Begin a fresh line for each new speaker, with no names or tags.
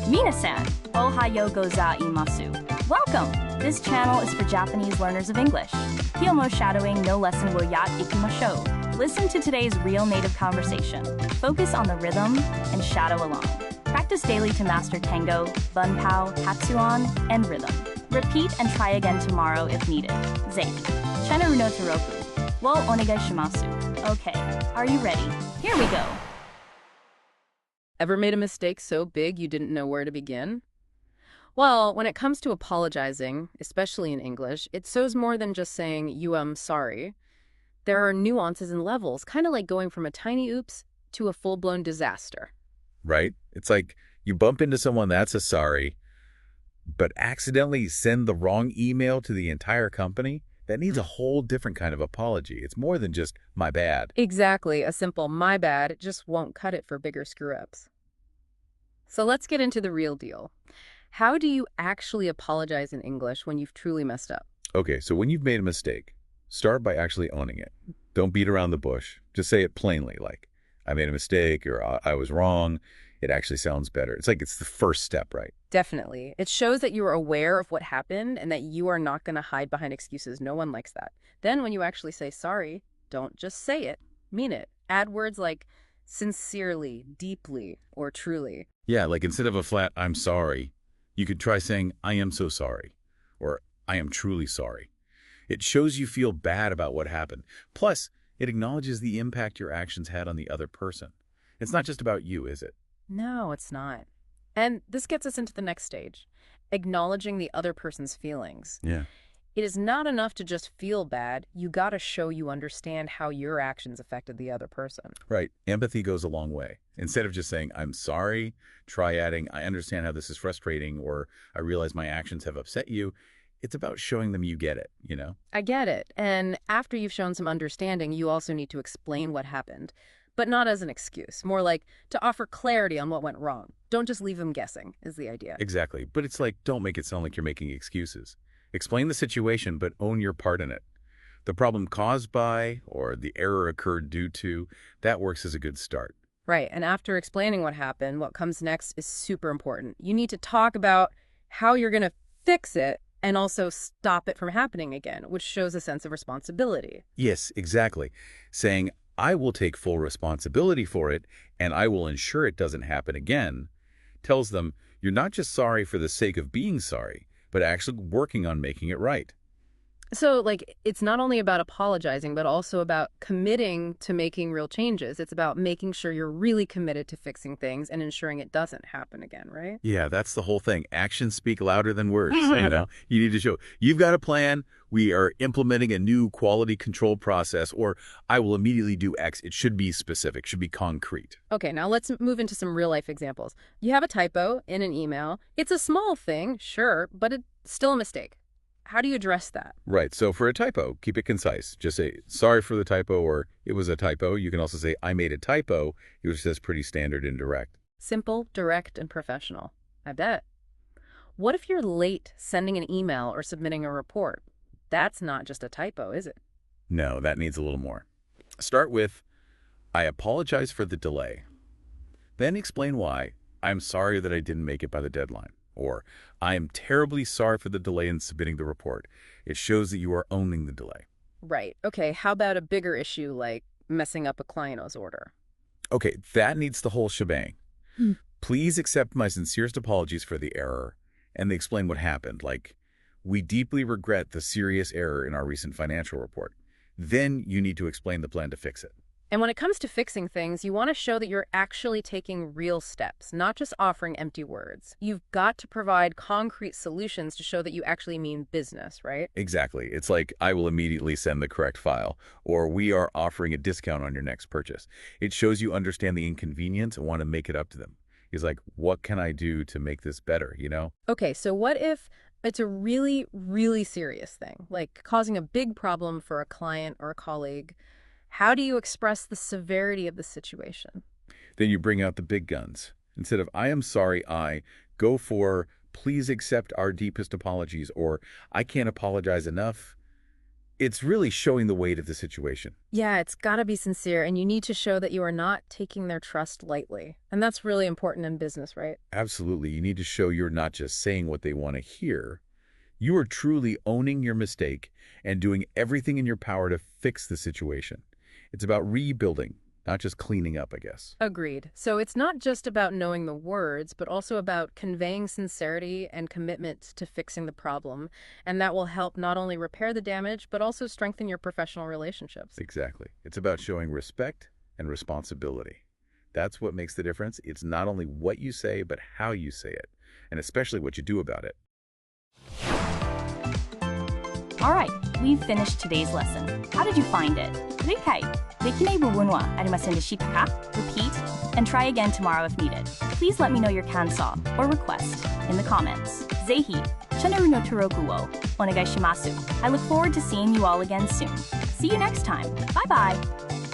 Minasan, ohayo gozaimasu. Welcome! This channel is for Japanese learners of English. Hyomo shadowing no lesson will yat ikimashou. Listen to today's real native conversation. Focus on the rhythm and shadow along. Practice daily to master tango, bunpao, hatsuan, and rhythm. Repeat and try again tomorrow if needed. Zake. Chenaru no Toroku. Wo onegai shimasu. Okay, are you ready? Here we go.
Ever made a mistake so big you didn't know where to begin? Well, when it comes to apologizing, especially in English, it shows more than just saying, sorry. There are nuances and levels, kind of like going from a tiny oops to a full-blown disaster.
Right? It's like you bump into someone that's a sorry, but accidentally send the wrong email to the entire company. That needs a whole different kind of apology. It's more than just my bad.
Exactly. A simple my bad just won't cut it for bigger screw-ups. So let's get into the real deal. How do you actually apologize in English when you've truly messed up?
Okay, so when you've made a mistake, start by actually owning it. Don't beat around the bush. Just say it plainly, like, I made a mistake or I was wrong. It actually sounds better. It's like it's the first step, right?
Definitely. It shows that you are aware of what happened and that you are not going to hide behind excuses. No one likes that. Then when you actually say sorry, don't just say it. Mean it. Add words like sincerely, deeply, or truly.
Yeah, like instead of a flat, I'm sorry, you could try saying, I am so sorry, or I am truly sorry. It shows you feel bad about what happened. Plus, it acknowledges the impact your actions had on the other person. It's not just about you, is it?
No, it's not. And this gets us into the next stage, acknowledging the other person's feelings.
Yeah.
It is not enough to just feel bad. You got to show you understand how your actions affected the other person.
Right. Empathy goes a long way. Instead of just saying, I'm sorry, try adding, I understand how this is frustrating, or I realize my actions have upset you. It's about showing them you get it, you know?
I get it. And after you've shown some understanding, you also need to explain what happened. But not as an excuse, more like to offer clarity on what went wrong. Don't just leave them guessing, is the idea.
Exactly. But it's like, don't make it sound like you're making excuses. Explain the situation, but own your part in it. The problem caused by, or the error occurred due to, that works as a good start.
Right. And after explaining what happened, what comes next is super important. You need to talk about how you're going to fix it and also stop it from happening again, which shows a sense of responsibility.
Yes, exactly. Saying, I will take full responsibility for it, and I will ensure it doesn't happen again, tells them you're not just sorry for the sake of being sorry, but actually working on making it right.
So, like, it's not only about apologizing, but also about committing to making real changes. It's about making sure you're really committed to fixing things and ensuring it doesn't happen again, right?
Yeah, that's the whole thing. Actions speak louder than words. You need to show, you've got a plan, we are implementing a new quality control process, or I will immediately do X. It should be specific, should be concrete.
Okay, now let's move into some real-life examples. You have a typo in an email. It's a small thing, sure, but it's still a mistake. How do you address that?
Right. So for a typo, keep it concise. Just say, sorry for the typo, or it was a typo. You can also say, I made a typo, which says pretty standard and direct.
Simple, direct, and professional. I bet. What if you're late sending an email or submitting a report? That's not just a typo, is it?
No, that needs a little more. Start with, I apologize for the delay. Then explain why. I'm sorry that I didn't make it by the deadline. Or, I am terribly sorry for the delay in submitting the report. It shows that you are owning the delay.
Right. Okay, how about a bigger issue like messing up a client's order?
Okay, that needs the whole shebang. Please accept my sincerest apologies for the error. And they explain what happened, like, we deeply regret the serious error in our recent financial report. Then you need to explain the plan to fix it.
And when it comes to fixing things, you want to show that you're actually taking real steps, not just offering empty words. You've got to provide concrete solutions to show that you actually mean business, right?
Exactly. It's like, I will immediately send the correct file, or we are offering a discount on your next purchase. It shows you understand the inconvenience and want to make it up to them. He's like, what can I do to make this better, you know?
Okay, so what if it's a really, really serious thing, like causing a big problem for a client or a colleague? How do you express the severity of the situation?
Then you bring out the big guns. Instead of, I am sorry, go for, please accept our deepest apologies, or I can't apologize enough. It's really showing the weight of the situation.
Yeah, it's got to be sincere, and you need to show that you are not taking their trust lightly. And that's really important in business, right?
Absolutely. You need to show you're not just saying what they want to hear. You are truly owning your mistake and doing everything in your power to fix the situation. It's about rebuilding, not just cleaning up, I guess.
Agreed. So it's not just about knowing the words, but also about conveying sincerity and commitment to fixing the problem. And that will help not only repair the damage, but also strengthen your professional relationships.
Exactly. It's about showing respect and responsibility. That's what makes the difference. It's not only what you say, but how you say it, and especially what you do about it.
All right, we've finished today's lesson. How did you find it? 理解できない部分はありませんでしたか? Repeat and try again tomorrow if needed. Please let me know your 感想 or request in the comments. ぜひチャンネルの登録をお願いします. I look forward to seeing you all again soon. See you next time. Bye bye.